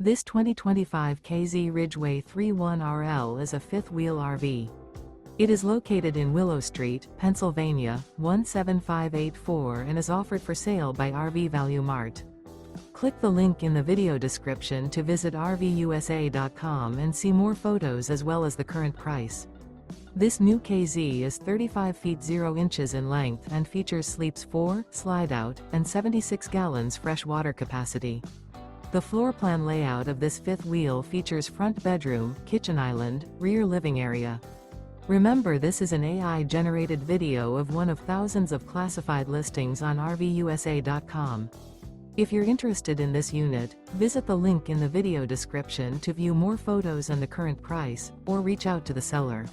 This 2025 K-Z Ridgeway 31RL is a fifth-wheel RV. It is located in Willow Street, Pennsylvania, 17584 and is offered for sale by RV Value Mart. Click the link in the video description to visit RVUSA.com and see more photos as well as the current price. This new K-Z is 35 feet 0 inches in length and features sleeps 4, slide-out, and 76 gallons fresh water capacity. The floor plan layout of this fifth wheel features front bedroom, kitchen island, rear living area. Remember, this is an AI-generated video of one of thousands of classified listings on RVUSA.com. If you're interested in this unit, visit the link in the video description to view more photos and the current price, or reach out to the seller.